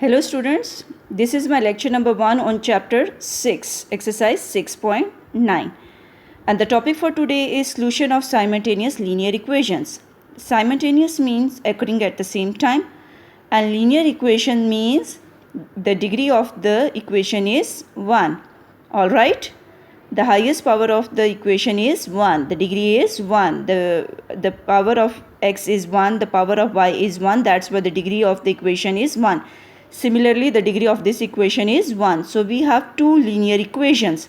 Hello students, this is my lecture number 1 on chapter 6, exercise 6.9, and the topic for today is solution of simultaneous linear equations. Simultaneous means occurring at the same time, and linear equation means the degree of the equation is 1. Alright, the highest power of the equation is 1, the degree is 1, the power of x is 1, the power of y is 1, that's why the degree of the equation is 1. Similarly, the degree of this equation is 1. So, we have two linear equations.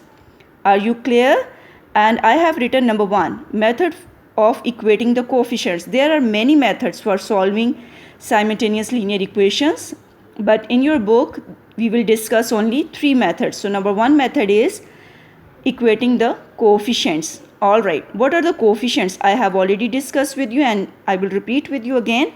Are you clear? And I have written number 1, method of equating the coefficients. There are many methods for solving simultaneous linear equations, but in your book, we will discuss only 3 methods. So, number 1 method is equating the coefficients. Alright, what are the coefficients? I have already discussed with you and I will repeat with you again.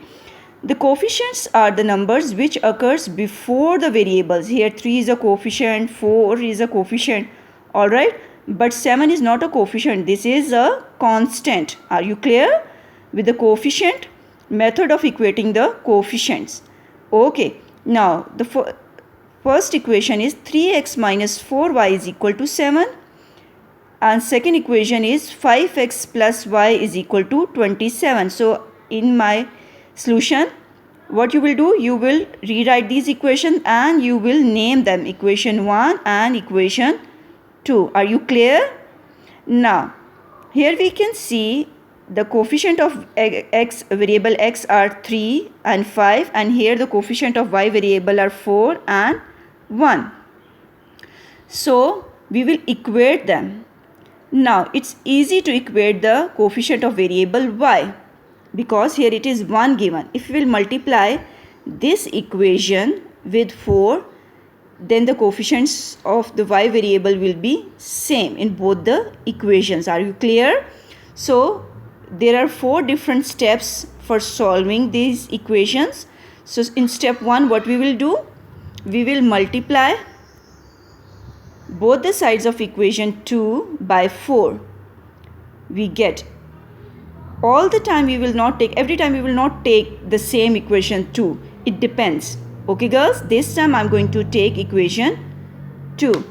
The coefficients are the numbers which occurs before the variables. Here 3 is a coefficient, 4 is a coefficient, alright. But 7 is not a coefficient. This is a constant. Are you clear with the coefficient? Method of equating the coefficients. Okay. Now the first equation is 3x minus 4y is equal to 7. And second equation is 5x plus y is equal to 27. So in my solution, what you will do, you will rewrite these equations and you will name them equation 1 and equation 2. Are you clear? Now here we can see the coefficient of x variable x are 3 and 5, and here the coefficient of y variable are 4 and 1. So we will equate them. Now it's easy to equate the coefficient of variable y, because here it is 1 given. If we will multiply this equation with 4, then the coefficients of the y variable will be same in both the equations. Are you clear? So there are 4 different steps for solving these equations. So in step 1, what we will do? We will multiply both the sides of equation 2 by 4. We get, all the time we will not take, every time we will not take the same equation 2. It depends. Okay girls, this time I am going to take equation 2.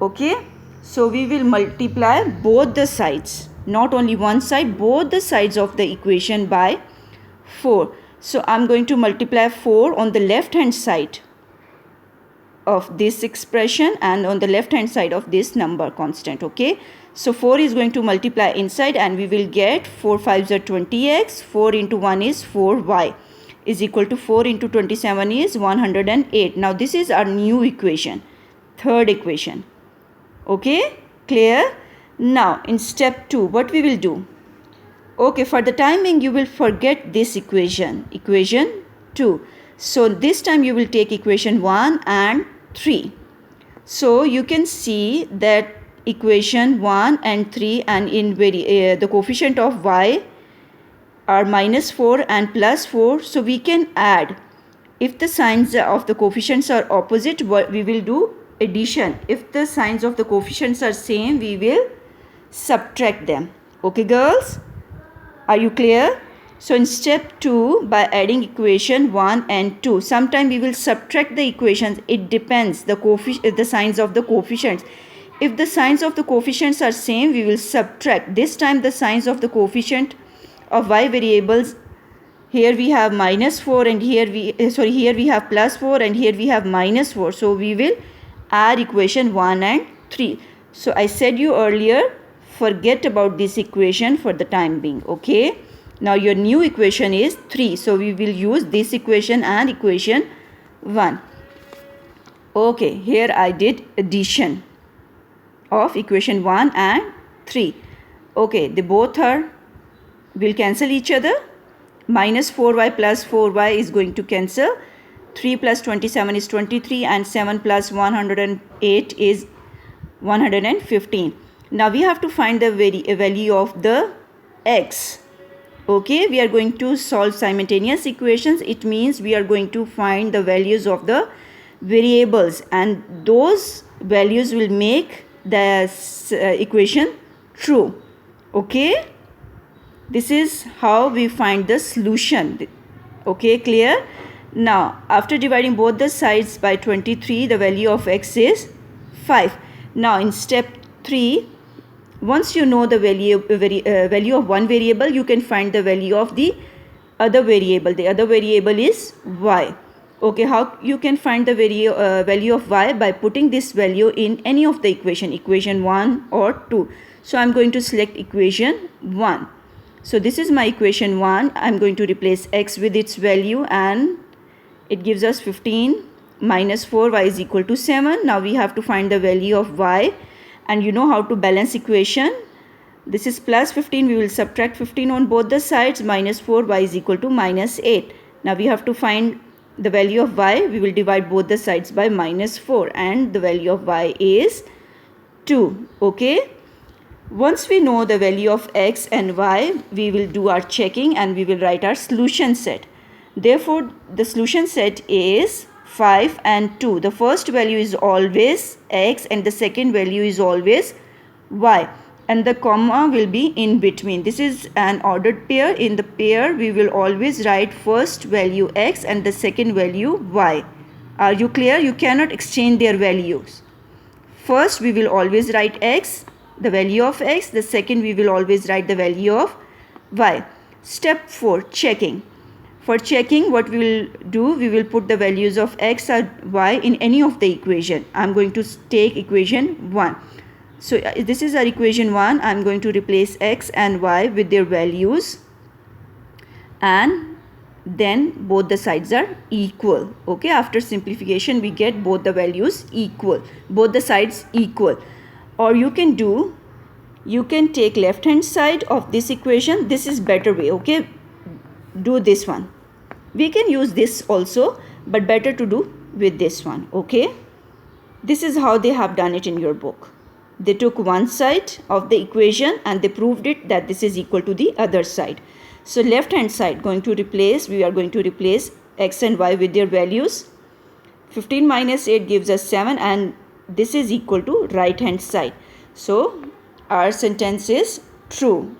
Okay, so we will multiply both the sides, not only one side, both the sides of the equation by 4. So I am going to multiply 4 on the left hand side of this expression and on the left hand side of this number constant. Okay, so 4 is going to multiply inside and we will get 4 5s are 20x, 4 into 1 is 4y is equal to 4 into 27 is 108. Now this is our new equation, third equation. Okay, clear? Now in step 2, what we will do? Okay, for the time being you will forget this equation, equation 2. So this time you will take equation 1 and 3. So you can see that equation 1 and 3, and in the coefficient of y are minus 4 and plus 4. So we can add. If the signs of the coefficients are opposite, we will do addition. If the signs of the coefficients are same, we will subtract them. Okay girls, are you clear? So in step 2, by adding equation 1 and 2, sometime we will subtract the equations. It depends the signs of the coefficients. If the signs of the coefficients are same, we will subtract. This time the signs of the coefficient of y variables, here we have minus 4 and here we have plus 4 and here we have minus 4. So we will add equation 1 and 3. So I said you earlier, forget about this equation for the time being. Okay, now your new equation is 3. So we will use this equation and equation 1. Okay, here I did addition of equation 1 and 3. Okay, they both will cancel each other. Minus 4y plus 4y is going to cancel. 3 plus 27 is 23 and 7 plus 108 is 115. Now we have to find the value of the x. Okay, we are going to solve simultaneous equations. It means we are going to find the values of the variables, and those values will make the equation true. Okay, this is how we find the solution. Okay, clear? Now, after dividing both the sides by 23, the value of x is 5. Now, in step 3, once you know the value of one variable, you can find the value of the other variable. The other variable is y. Okay, how you can find the value of y? By putting this value in any of the equation 1 or 2. So, I am going to select equation 1. So, this is my equation 1. I am going to replace x with its value, and it gives us 15 minus 4, y is equal to 7. Now, we have to find the value of y, and you know how to balance equation. This is plus 15, we will subtract 15 on both the sides, minus 4, y is equal to minus 8. Now, we have to find the value of y. We will divide both the sides by minus 4, and the value of y is 2. Okay. Once we know the value of x and y, we will do our checking and we will write our solution set. Therefore, the solution set is 5 and 2. The first value is always x and the second value is always y. And the comma will be in between. This is an ordered pair. In the pair, we will always write first value x and the second value y. Are you clear? You cannot exchange their values. First, we will always write x, the value of x. The second, we will always write the value of y. Step 4, checking. For checking, what we will do, we will put the values of x or y in any of the equation. I am going to take equation 1. So, this is our equation 1. I am going to replace x and y with their values, and then both the sides are equal. Okay, after simplification, we get both the values equal, both the sides equal. Or you can take left hand side of this equation. This is better way. Okay, do this one. We can use this also, but better to do with this one. Okay, this is how they have done it in your book. They took one side of the equation and they proved it that this is equal to the other side. So, left hand side we are going to replace x and y with their values. 15 minus 8 gives us 7, and this is equal to right hand side. So, our sentence is true.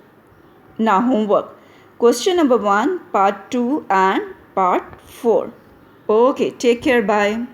Now, homework. Question number 1, part 2 and part 4. Okay, take care. Bye.